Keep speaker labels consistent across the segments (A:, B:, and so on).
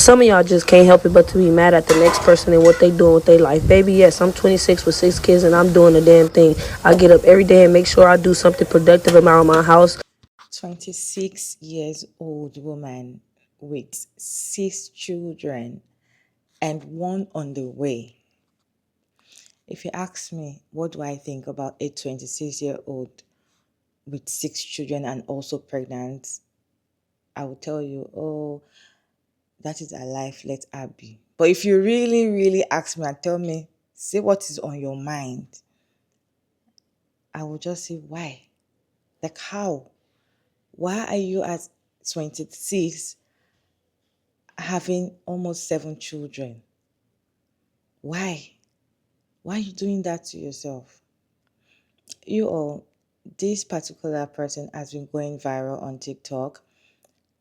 A: Some of y'all just can't help it but to be mad at the next person and what they doing with their life. Baby, yes, I'm 26 with 6 kids and I'm doing the damn thing. I get up every day and make sure I do something productive around my house.
B: 26 years old woman with 6 children and one on the way. If you ask me, what do I think about a 26-year-old with 6 children and also pregnant? I will tell you, oh, that is her life, let her be. But if you really, really ask me and tell me, say what is on your mind, I will just say, why? Like, how? Why are you at 26 having almost 7 children? Why? Why are you doing that to yourself? You all, this particular person has been going viral on TikTok.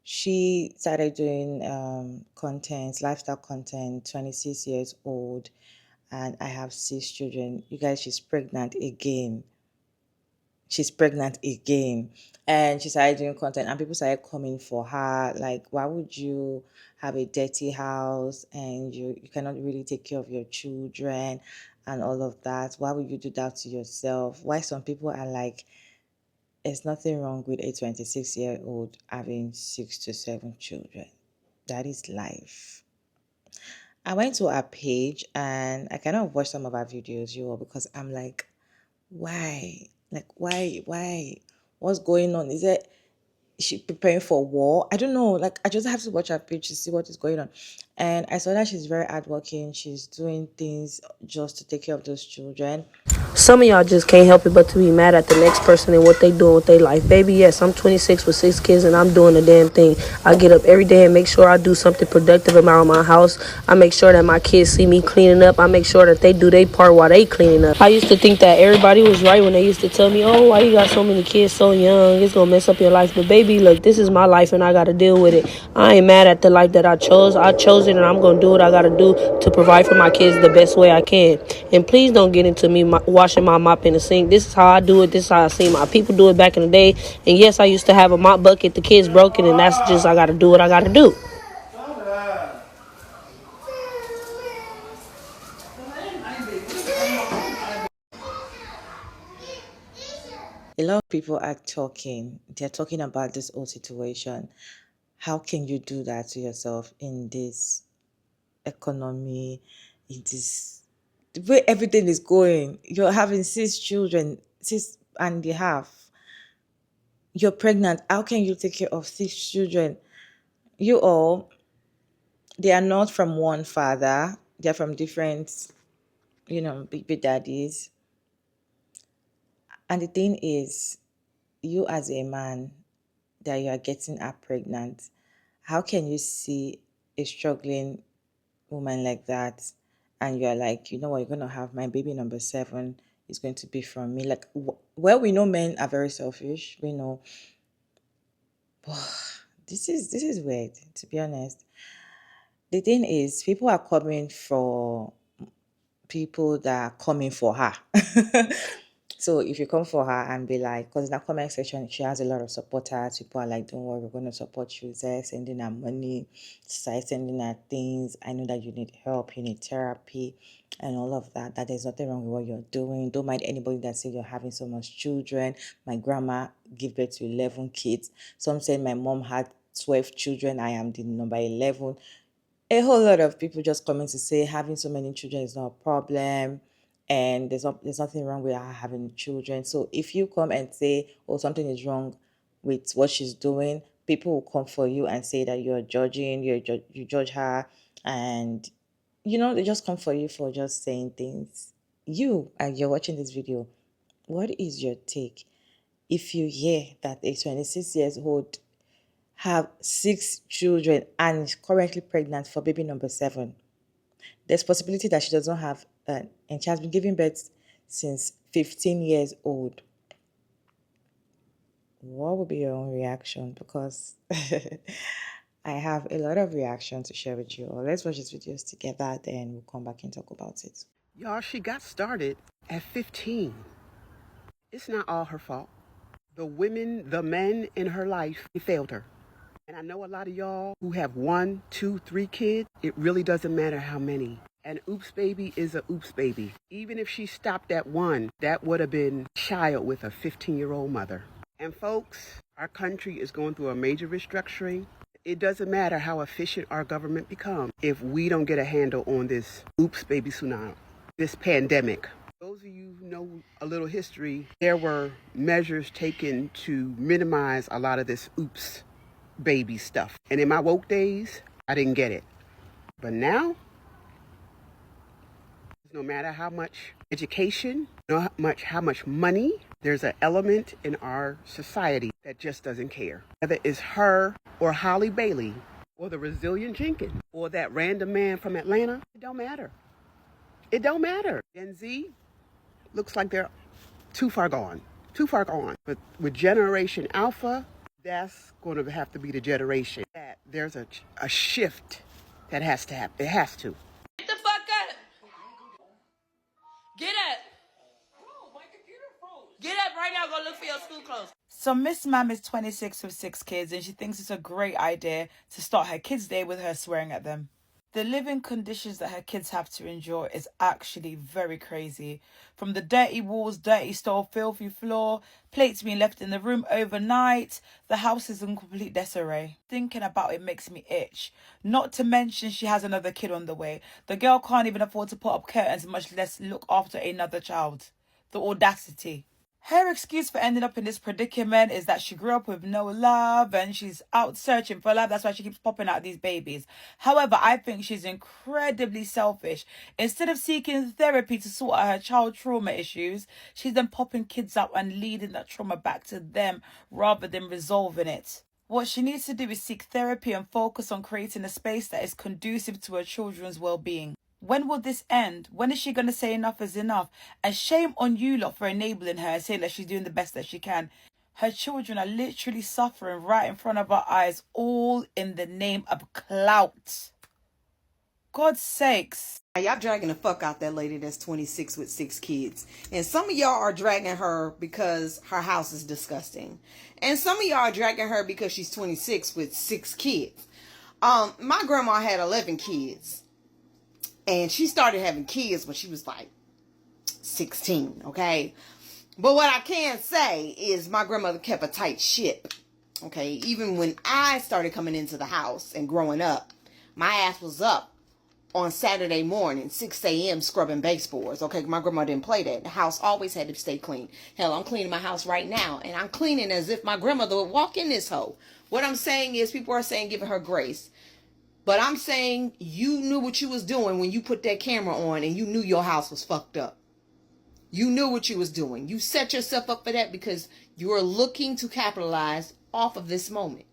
B: She started doing content, lifestyle content, 26 years old, and I have 6 children. You guys, she's pregnant again. And she started doing content and people started coming for her, like, why would you have a dirty house and you cannot really take care of your children and all of that? Why would you do that to yourself? Why some people are like, there's nothing wrong with a 26-year-old having 6 to 7 children. That is life. I went to her page and I kind of watched some of her videos, you all, because I'm like, why? Like, why? What's going on? Is she preparing for war? I don't know. Like, I just have to watch her page to see what is going on. And I saw that she's very hardworking. She's doing things just to take care of those children.
A: Some of y'all just can't help it but to be mad at the next person and what they doing with their life. Baby, yes, I'm 26 with 6 kids and I'm doing the damn thing. I get up every day and make sure I do something productive around my house. I make sure that my kids see me cleaning up. I make sure that they do their part while they cleaning up. I used to think that everybody was right when they used to tell me, oh, why you got so many kids so young? It's going to mess up your life. But baby, look, this is my life and I got to deal with it. I ain't mad at the life that I chose. I chose it and I'm going to do what I got to do to provide for my kids the best way I can. And please don't get into me washing my mop in the sink. This is how I do it. This is how I see my people do it back in the day. And yes, I used to have a mop bucket. The kids broken, and that's just, I got to do what I got to do.
B: A lot of people are talking. They're talking about this whole situation. How can you do that to yourself in this economy, in this, the way everything is going? You're having 6 children, 6.5. You're pregnant. How can you take care of 6 children? You all, they are not from one father. They're from different, big daddies. And the thing is, you as a man, that you are getting her pregnant, how can you see a struggling woman like that and you're like, you know what, you're going to have my baby number 7 is going to be from me? Like, well, we know men are very selfish. We know. This is weird, to be honest. The thing is, people are coming for people that are coming for her. So if you come for her and be like, because in that comment section, she has a lot of supporters. People are like, don't worry, we're going to support you. They're sending her money, start sending her things. I know that you need help, you need therapy, and all of that. That there's nothing wrong with what you're doing. Don't mind anybody that say you're having so much children. My grandma gave birth to 11 kids. Some say my mom had 12 children. I am the number 11. A whole lot of people just coming to say having so many children is not a problem and there's nothing wrong with her having children. So if you come and say, oh, something is wrong with what she's doing, people will come for you and say that you're judging, you judge her, and they just come for you for just saying things. You, and you're watching this video, what is your take if you hear that a 26 years old have 6 children and is currently pregnant for baby number 7? There's possibility that she does not have, and she has been giving birth since 15 years old. What would be your own reaction? Because I have a lot of reactions to share with you. Let's watch these videos together, then we'll come back and talk about it.
C: Y'all, she got started at 15. It's not all her fault. The men in her life failed her. And I know a lot of y'all who have 1, 2, 3 kids, it really doesn't matter how many. An oops baby is a oops baby. Even if she stopped at 1, that would have been a child with a 15-year-old mother. And folks, our country is going through a major restructuring. It doesn't matter how efficient our government becomes if we don't get a handle on this oops baby tsunami, this pandemic. Those of you who know a little history, there were measures taken to minimize a lot of this oops baby stuff. And in my woke days, I didn't get it. But now, no matter how much education, no much how much money, there's an element in our society that just doesn't care. Whether it's her or Holly Bailey or the resilient Jenkins or that random man from Atlanta, it don't matter. It don't matter. Gen Z looks like they're too far gone. Too far gone. But with Generation Alpha, that's going to have to be the generation that there's a shift that has to happen. It has to.
D: Get the fuck up. Get up. Get up right now. Go look for your school clothes.
E: So Miss Mam is 26 with 6 kids and she thinks it's a great idea to start her kids' day with her swearing at them. The living conditions that her kids have to endure is actually very crazy. From the dirty walls, dirty stove, filthy floor, plates being left in the room overnight, the house is in complete disarray. Thinking about it makes me itch. Not to mention she has another kid on the way. The girl can't even afford to put up curtains, much less look after another child. The audacity. Her excuse for ending up in this predicament is that she grew up with no love and she's out searching for love. That's why she keeps popping out these babies. However, I think she's incredibly selfish. Instead of seeking therapy to sort out her child trauma issues, she's then popping kids out and leading that trauma back to them rather than resolving it. What she needs to do is seek therapy and focus on creating a space that is conducive to her children's well-being. When will this end? When is she going to say enough is enough? And shame on you lot for enabling her and saying that she's doing the best that she can. Her children are literally suffering right in front of our eyes, all in the name of clout. God's sakes.
F: Y'all dragging the fuck out that lady that's 26 with 6 kids. And some of y'all are dragging her because her house is disgusting. And some of y'all are dragging her because she's 26 with 6 kids. My grandma had 11 kids. And she started having kids when she was like 16, okay? But what I can say is my grandmother kept a tight ship, okay? Even when I started coming into the house and growing up, my ass was up on Saturday morning, 6 a.m. scrubbing baseboards, okay? My grandma didn't play that. The house always had to stay clean. Hell, I'm cleaning my house right now, and I'm cleaning as if my grandmother would walk in this hole. What I'm saying is people are saying giving her grace. But I'm saying you knew what you was doing when you put that camera on and you knew your house was fucked up. You knew what you was doing. You set yourself up for that because you were looking to capitalize off of this moment.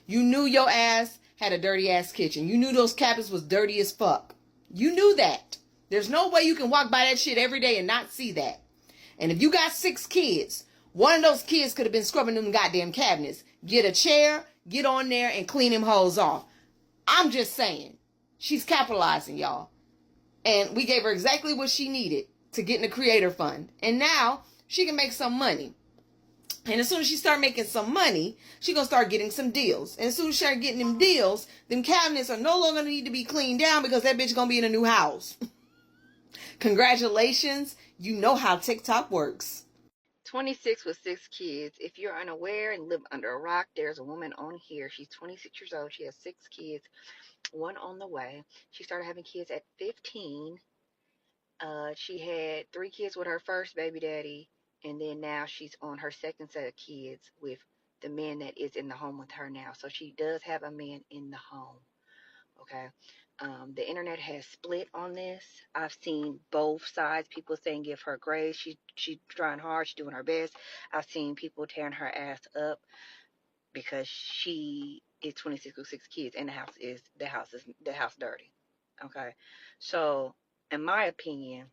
F: You knew your ass had a dirty ass kitchen. You knew those cabinets was dirty as fuck. You knew that. There's no way you can walk by that shit every day and not see that. And if you got 6 kids, one of those kids could have been scrubbing them goddamn cabinets. Get a chair, get on there and clean them hoes off. I'm just saying, she's capitalizing, y'all. And we gave her exactly what she needed to get in the creator fund. And now she can make some money. And as soon as she start making some money, she going to start getting some deals. And as soon as she start getting them deals, them cabinets are no longer need to be cleaned down because that bitch going to be in a new house. Congratulations. You know how TikTok works.
G: 26 with 6 kids. If you're unaware and live under a rock, there's a woman on here. She's 26 years old. She has 6 kids, 1 on the way. She started having kids at 15. She had 3 kids with her first baby daddy, and then now she's on her second set of kids with the man that is in the home with her now. So she does have a man in the home. Okay. The internet has split on this. I've seen both sides. People saying give her grace. She's trying hard. She's doing her best. I've seen people tearing her ass up because she is 26 with 6 kids and the house dirty. Okay. So in my opinion,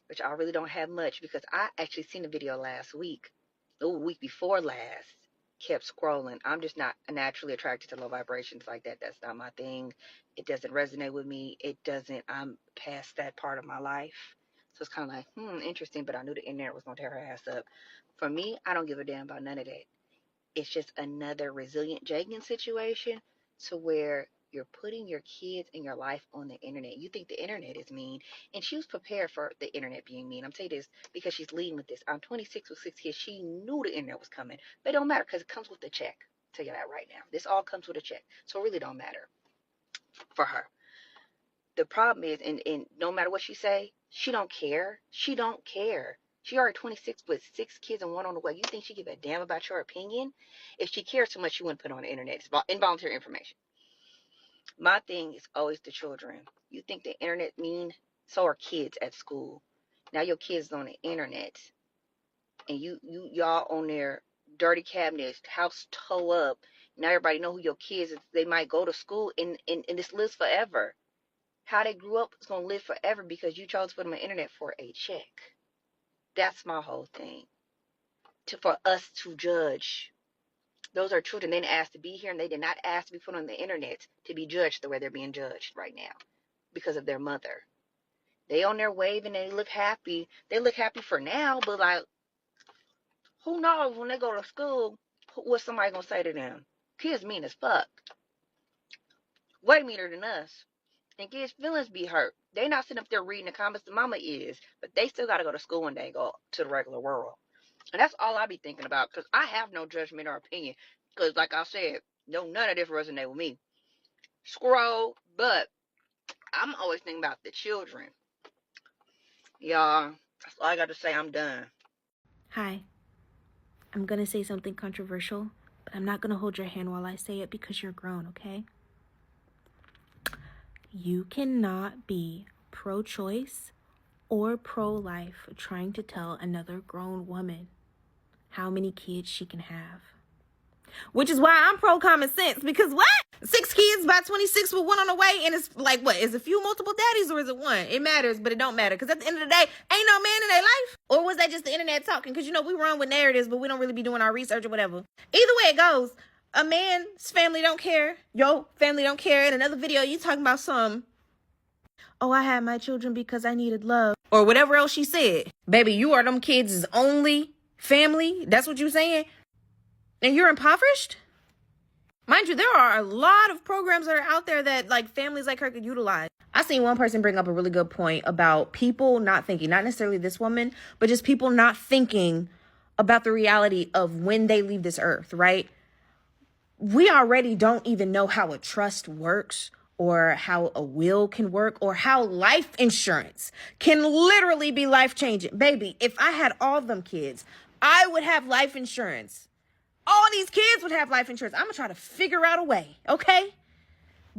G: which I really don't have much because I actually seen a video last week, week before last, kept scrolling. I'm just not naturally attracted to low vibrations like that. That's not my thing. It doesn't resonate with me. I'm past that part of my life. So it's kind of like, interesting, but I knew the internet was going to tear her ass up. For me, I don't give a damn about none of that. It's just another resilient Jenkins situation to where you're putting your kids and your life on the internet. You think the internet is mean, and she was prepared for the internet being mean. I'm telling you this because she's leading with this. I'm 26 with 6 kids. She knew the internet was coming, but it don't matter because it comes with the check. I'll tell you that right now. This all comes with a check, so it really don't matter for her. The problem is, and no matter what she say, she don't care. She don't care. She already 26 with 6 kids and one on the way. You think she give a damn about your opinion? If she cares so much, she wouldn't put it on the internet. It's involuntary information. My thing is always the children. You think the internet mean? So are kids at school. Now your kids on the internet, and y'all on their dirty cabinets, house toe up. Now everybody know who your kids is. They might go to school and this lives forever. How they grew up is going to live forever because you chose to put them on the internet for a check. That's my whole thing. For us to judge. Those are children. They didn't ask to be here, and they did not ask to be put on the internet to be judged the way they're being judged right now because of their mother. They on their wave and they live happy. They look happy for now, but like, who knows when they go to school, what somebody going to say to them? Kids mean as fuck. Way meaner than us. And kids' feelings be hurt. They not sitting up there reading the comments. The mama is, but they still got to go to school one day and go to the regular world. And that's all I be thinking about because I have no judgment or opinion. Because like I said, no, none of this resonate with me. Scroll, but I'm always thinking about the children. Y'all, that's all I got to say. I'm done.
H: Hi. I'm gonna say something controversial, but I'm not gonna hold your hand while I say it because you're grown, okay? You cannot be pro-choice or pro-life trying to tell another grown woman how many kids she can have. Which is why I'm pro-common sense, because what? 6 kids by 26 with one on the way, and it's like, what? Is it a few multiple daddies or is it one? It matters, but it don't matter, because at the end of the day, ain't no man in their life. Or was that just the internet talking? Because, we run with narratives, but we don't really be doing our research or whatever. Either way it goes, a man's family don't care. Your family don't care. In another video, you talking about oh, I had my children because I needed love. Or whatever else she said. Baby, you are them kids' only family? That's what you saying? And you're impoverished? Mind you, there are a lot of programs that are out there that like families like her could utilize. I seen one person bring up a really good point about people not thinking, not necessarily this woman, but just people not thinking about the reality of when they leave this earth, right? We already don't even know how a trust works or how a will can work or how life insurance can literally be life-changing. Baby, if I had all them kids, I would have life insurance. All these kids would have life insurance. I'm going to try to figure out a way, okay?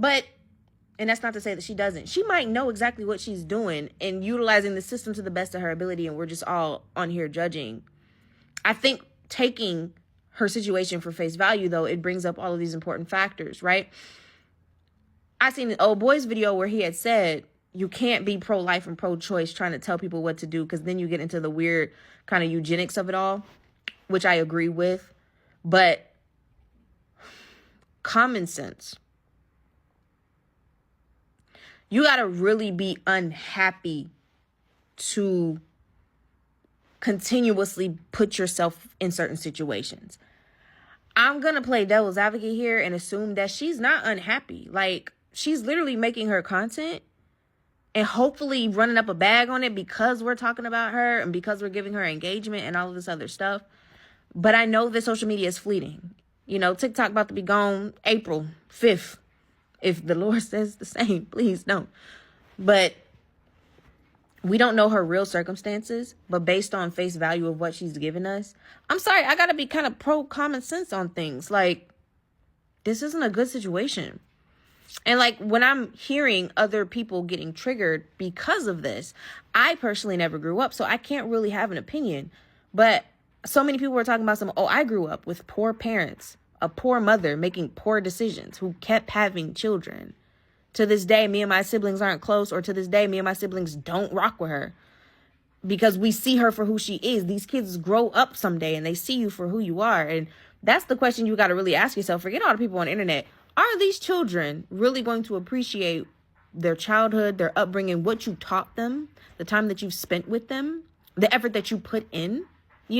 H: And that's not to say that she doesn't. She might know exactly what she's doing and utilizing the system to the best of her ability, and we're just all on here judging. I think taking her situation for face value, though, it brings up all of these important factors, right? I seen an old boy's video where he had said, you can't be pro-life and pro-choice trying to tell people what to do because then you get into the weird kind of eugenics of it all, which I agree with. But common sense. You got to really be unhappy to continuously put yourself in certain situations. I'm going to play devil's advocate here and assume that she's not unhappy. Like, she's literally making her content and hopefully running up a bag on it because we're talking about her and because we're giving her engagement and all of this other stuff. But I know that social media is fleeting. TikTok about to be gone April 5th. If the Lord says the same, please don't. But we don't know her real circumstances. But based on face value of what she's given us, I'm sorry, I got to be kind of pro common sense on things. Like, this isn't a good situation. And like when I'm hearing other people getting triggered because of this, I personally never grew up, so I can't really have an opinion. But so many people were talking about I grew up with poor parents, a poor mother making poor decisions who kept having children. To this day, me and my siblings aren't close, or to this day, me and my siblings don't rock with her because we see her for who she is. These kids grow up someday and they see you for who you are. And that's the question you got to really ask yourself. Forget all the people on the internet. Are these children really going to appreciate their childhood, their upbringing, what you taught them, the time that you've spent with them, the effort that you put in? I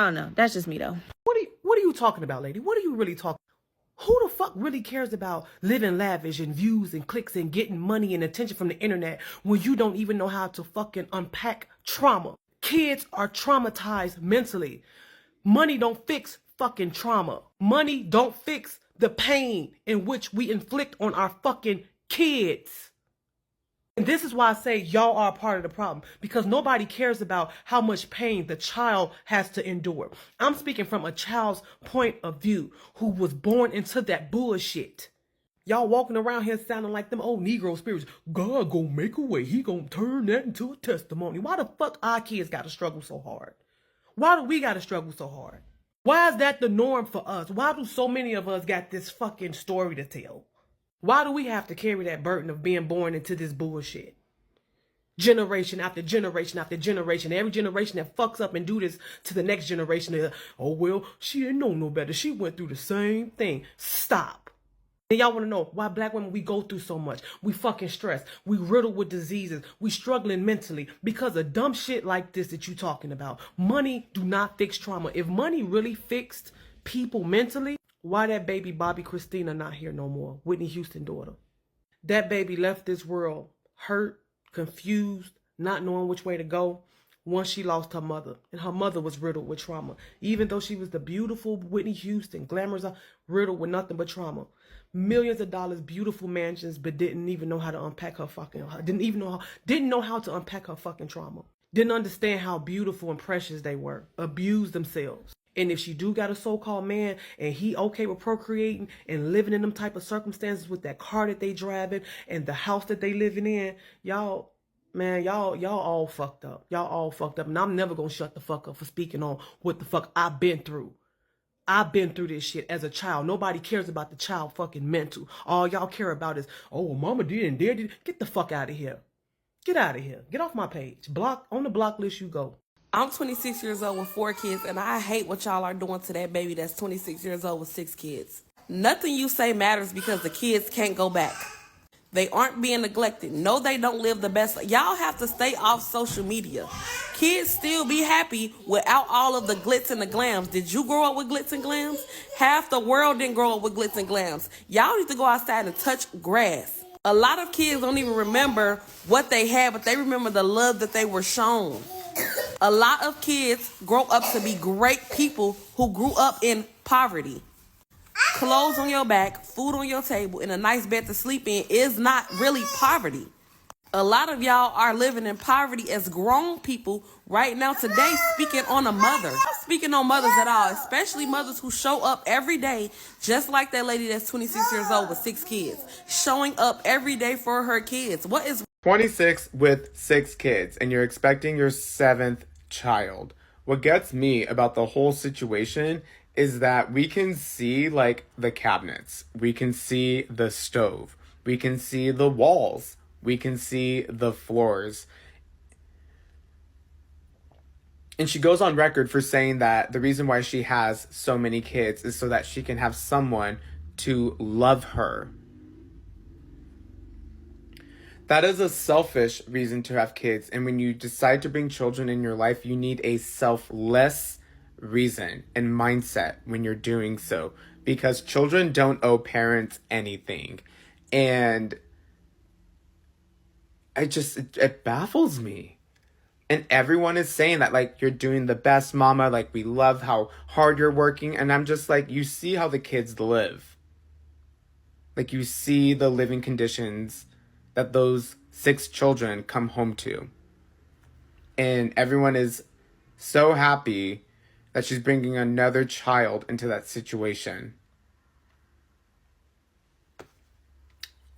H: don't know. That's just me, though.
C: What do you
I: you talking about, lady? What are you really talking? Who the fuck really cares about living lavish and views and clicks and getting money and attention from the internet when you don't even know how to fucking unpack trauma? Kids are traumatized mentally. Money don't fix fucking trauma. Money don't fix the pain in which we inflict on our fucking kids. And this is why I say y'all are a part of the problem, because nobody cares about how much pain the child has to endure. I'm speaking from a child's point of view who was born into that bullshit. Y'all walking around here sounding like them old Negro spirits. God gonna make a way. He gonna turn that into a testimony. Why the fuck our kids gotta struggle so hard? Why do we gotta struggle so hard? Why is that the norm for us? Why do so many of us got this fucking story to tell? Why do we have to carry that burden of being born into this bullshit? Generation after generation after generation. Every generation that fucks up and do this to the next generation. Oh, well, she didn't know no better. She went through the same thing. Stop. And y'all want to know why black women, we go through so much. We fucking stressed. We riddled with diseases. We struggling mentally because of dumb shit like this that you talking about. Money do not fix trauma. If money really fixed people mentally, why that baby Bobby Christina not here no more? Whitney Houston daughter. That baby left this world hurt, confused, not knowing which way to go once she lost her mother. And her mother was riddled with trauma. Even though she was the beautiful Whitney Houston, glamorous, riddled with nothing but trauma. Millions of dollars, beautiful mansions, but didn't even know how to unpack her fucking, didn't know how to unpack her fucking trauma. Didn't understand how beautiful and precious they were. Abused themselves. And if she do got a so-called man and he okay with procreating and living in them type of circumstances with that car that they driving and the house that they living in, y'all all fucked up. Y'all all fucked up. And I'm never gonna shut the fuck up for speaking on what the fuck I've been through. I've been through this shit as a child. Nobody cares about the child fucking mental. All y'all care about is, oh, mama did and dad did. Get the fuck out of here. Get out of here. Get off my page. Block, on the block list you go.
A: I'm 26 years old with 4 kids, and I hate what y'all are doing to that baby that's 26 years old with 6 kids. Nothing you say matters because the kids can't go back. They aren't being neglected. No, they don't live the best. Y'all have to stay off social media. Kids still be happy without all of the glitz and the glams. Did you grow up with glitz and glams? Half the world didn't grow up with glitz and glams. Y'all need to go outside and touch grass. A lot of kids don't even remember what they had, but they remember the love that they were shown. A lot of kids grow up to be great people who grew up in poverty. Clothes on your back, food on your table, and a nice bed to sleep in is not really poverty. A lot of y'all are living in poverty as grown people right now today, speaking on a mother. Not speaking on mothers at all, especially mothers who show up every day, just like that lady that's 26 years old with 6 kids, showing up every day for her kids. What is
J: 26 with 6 kids, and you're expecting your 7th child. What gets me about the whole situation is that we can see, like, the cabinets. We can see the stove. We can see the walls. We can see the floors. And she goes on record for saying that the reason why she has so many kids is so that she can have someone to love her. That is a selfish reason to have kids. And when you decide to bring children in your life, you need a selfless reason and mindset when you're doing so. Because children don't owe parents anything. And it baffles me. And everyone is saying that, like, you're doing the best, mama. Like, we love how hard you're working. And I'm just like, you see how the kids live. Like, you see the living conditions that those 6 children come home to. And everyone is so happy that she's bringing another child into that situation.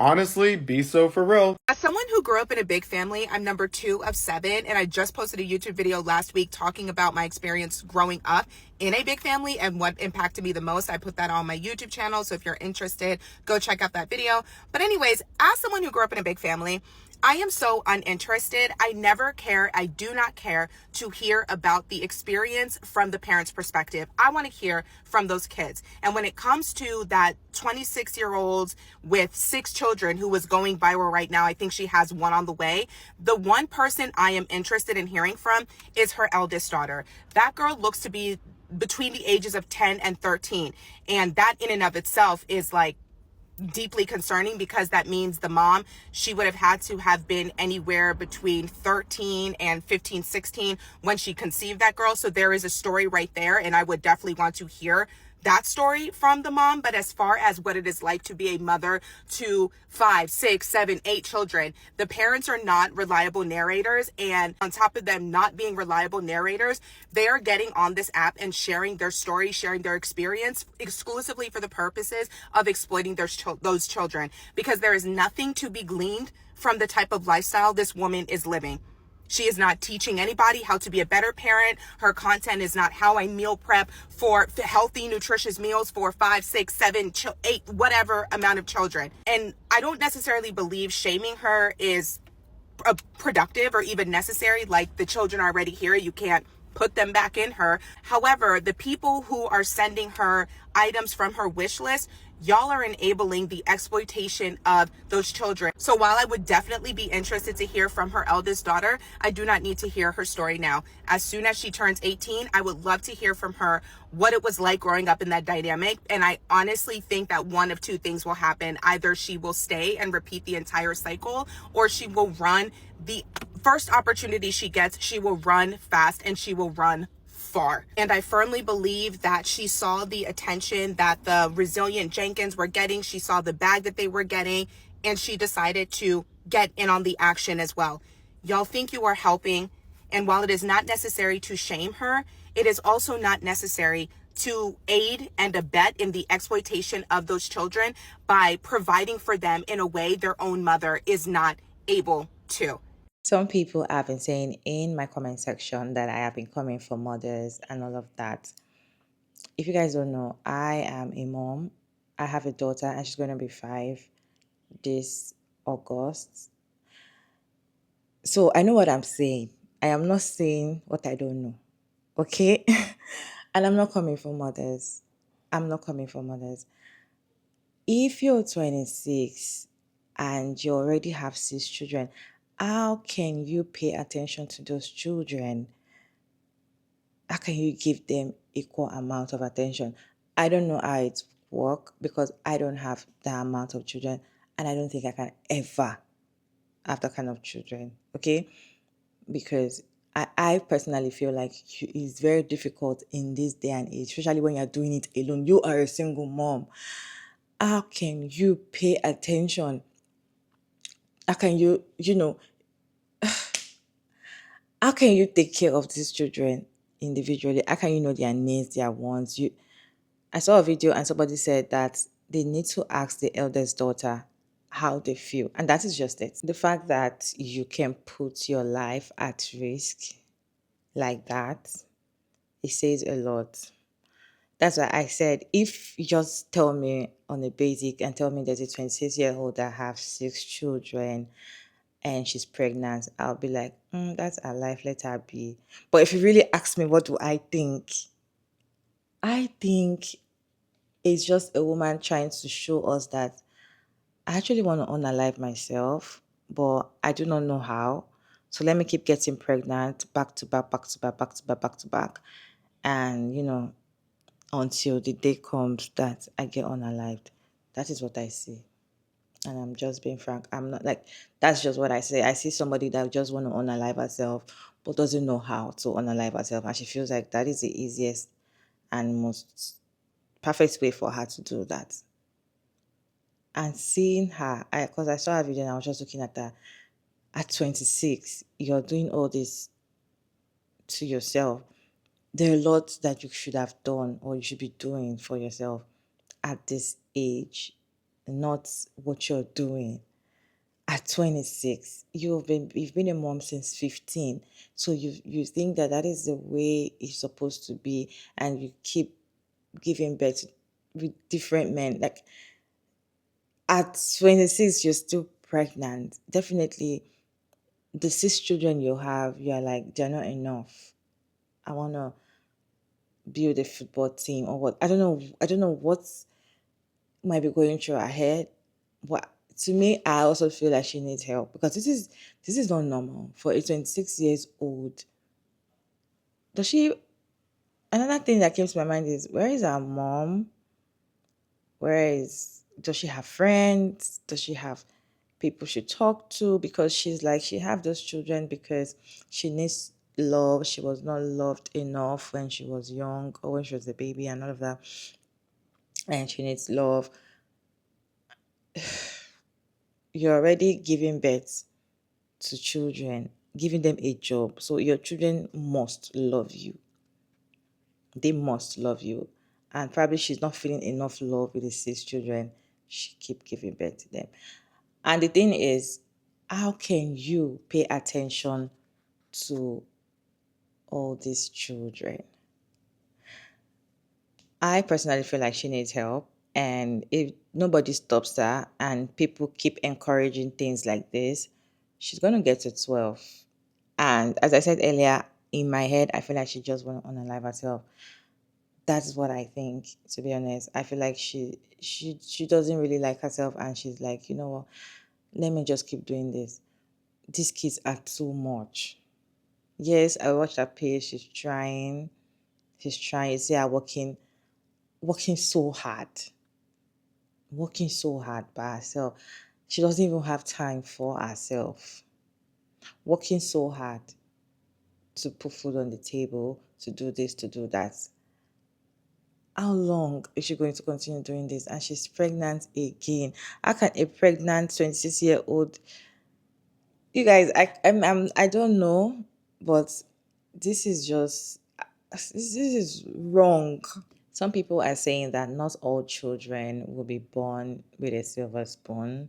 J: Honestly, be so for real.
K: As someone who grew up in a big family, I'm number 2 of 7, and I just posted a YouTube video last week talking about my experience growing up in a big family and what impacted me the most. I put that on my YouTube channel, so if you're interested, go check out that video. But anyways, as someone who grew up in a big family, I am so uninterested. I never care. I do not care to hear about the experience from the parents' perspective. I want to hear from those kids. And when it comes to that 26-year-old with 6 children who is going viral right now, I think she has 1 on the way. The one person I am interested in hearing from is her eldest daughter. That girl looks to be between the ages of 10 and 13. And that in and of itself is like deeply concerning, because that means the mom, she would have had to have been anywhere between 13 and 15, 16 when she conceived that girl. So there is a story right there, and I would definitely want to hear that story from the mom. But as far as what it is like to be a mother to 5, 6, 7, 8 children, the parents are not reliable narrators. And on top of them not being reliable narrators, they are getting on this app and sharing their story, sharing their experience exclusively for the purposes of exploiting those children, because there is nothing to be gleaned from the type of lifestyle this woman is living. She is not teaching anybody how to be a better parent. Her content is not how I meal prep for healthy, nutritious meals for 5, 6, 7, 8, whatever amount of children. And I don't necessarily believe shaming her is productive or even necessary. Like, the children are already here. You can't put them back in her. However, the people who are sending her items from her wish list, y'all are enabling the exploitation of those children. So while I would definitely be interested to hear from her eldest daughter, I do not need to hear her story now. As soon as she turns 18, I would love to hear from her what it was like growing up in that dynamic. And I honestly think that one of two things will happen. Either she will stay and repeat the entire cycle, or she will run. The first opportunity she gets, she will run fast and she will run far. And I firmly believe that she saw the attention that the resilient Jenkins were getting. She saw the bag that they were getting, and she decided to get in on the action as well. Y'all think you are helping. And while it is not necessary to shame her, it is also not necessary to aid and abet in the exploitation of those children by providing for them in a way their own mother is not able to.
B: Some people have been saying in my comment section that I have been coming for mothers and all of that. If you guys don't know, I am a mom. I have a daughter and she's going to be 5 this August. So I know what I'm saying. I am not saying what I don't know. Okay? And I'm not coming for mothers. I'm not coming for mothers. If you're 26 and you already have 6 children, how can you pay attention to those children? How can you give them equal amount of attention? I don't know how it works because I don't have that amount of children, and I don't think I can ever have that kind of children, okay? Because I personally feel like it's very difficult in this day and age, especially when you're doing it alone. You are a single mom. How can you pay attention? How can you, how can you take care of these children individually? How can you know their needs, their wants? I saw a video and somebody said that they need to ask the eldest daughter how they feel. And that is just it. The fact that you can put your life at risk like that, it says a lot. That's why I said, if you just tell me on a basic and tell me there's a 26-year-old that have 6 children and she's pregnant, I'll be like, that's her life, let her be. But if you really ask me, what do I think? I think it's just a woman trying to show us that I actually want to unalive myself, but I do not know how. So let me keep getting pregnant back to back, back to back, back to back, back to back. And, until the day comes that I get unalived. That is what I see. And I'm just being frank. I'm not like, that's just what I say. I see somebody that just want to unalive herself, but doesn't know how to unalive herself. And she feels like that is the easiest and most perfect way for her to do that. And seeing her, because I saw her video and I was just looking at her, at 26, you're doing all this to yourself. There are lots that you should have done or you should be doing for yourself at this age, not what you're doing. At 26, you've been a mom since 15, so you think that is the way it's supposed to be, and you keep giving birth with different men. Like, at 26, you're still pregnant. Definitely, the 6 children you have, you're like, they're not enough. I want to build a football team or what. I don't know what might be going through her head. But to me, I also feel like she needs help, because this is not normal for a 26 years old. Does she Another thing that came to my mind is, where is our mom? Does she have friends? Does she have people she talk to? Because she's like, she have those children because she needs love. She was not loved enough when she was young or when she was a baby and all of that. And she needs love. You're already giving birth to children, giving them a job. So your children must love you. They must love you. And probably she's not feeling enough love with the 6 children. She keep giving birth to them. And the thing is, how can you pay attention to all these children? I personally feel like she needs help. And if nobody stops her and people keep encouraging things like this, she's going to get to 12. And as I said earlier, in my head, I feel like she just want to unalive herself. That's what I think, to be honest. I feel like she doesn't really like herself, and she's like, you know what, let me just keep doing this. These kids are too much. Yes, I watched her page. She's trying. She's trying. You see her working so hard. Working so hard by herself. She doesn't even have time for herself. Working so hard to put food on the table, to do this, to do that. How long is she going to continue doing this? And she's pregnant again. How can a pregnant 26-year-old, you guys, I don't know, but this is just, this is wrong. Some people are saying that not all children will be born with a silver spoon.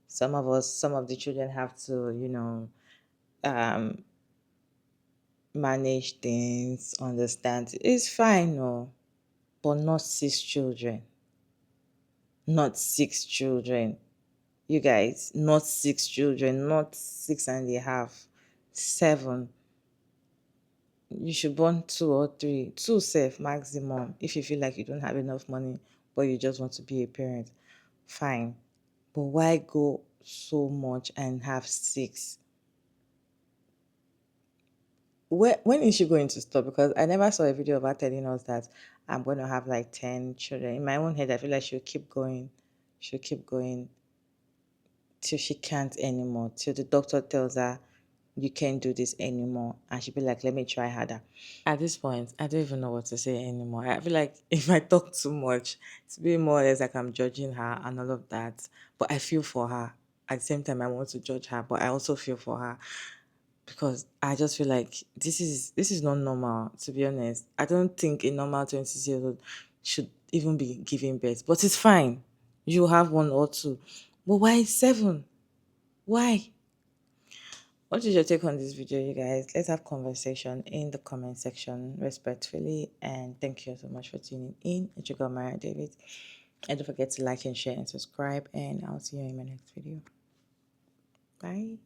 B: Some of the children have to, um, manage things, understand. It's fine, no, but not 6 children. Not 6 children. You guys, not 6 children, not 6.5, 7. You should born 2 or 3, 2 safe maximum. If you feel like you don't have enough money, but you just want to be a parent, fine. But why go so much and have 6? When is she going to stop? Because I never saw a video of her telling us that I'm going to have like 10 children. In my own head, I feel like she'll keep going. She'll keep going till she can't anymore, till the doctor tells her you can't do this anymore, and she'll be like, let me try harder. At this point, I don't even know what to say anymore. I feel like if I talk too much, it's be more or less like I'm judging her and all of that. But I feel for her. At the same time, I want to judge her, but I also feel for her because I just feel like this is not normal, to be honest. I don't think a normal 26-year-old should even be giving birth. But it's fine. You have 1 or 2. But why 7? Why? What is your take on this video, you guys? Let's have conversation in the comment section respectfully. And thank you so much for tuning in. It's your girl, Mara David. And don't forget to like and share and subscribe. And I'll see you in my next video. Bye.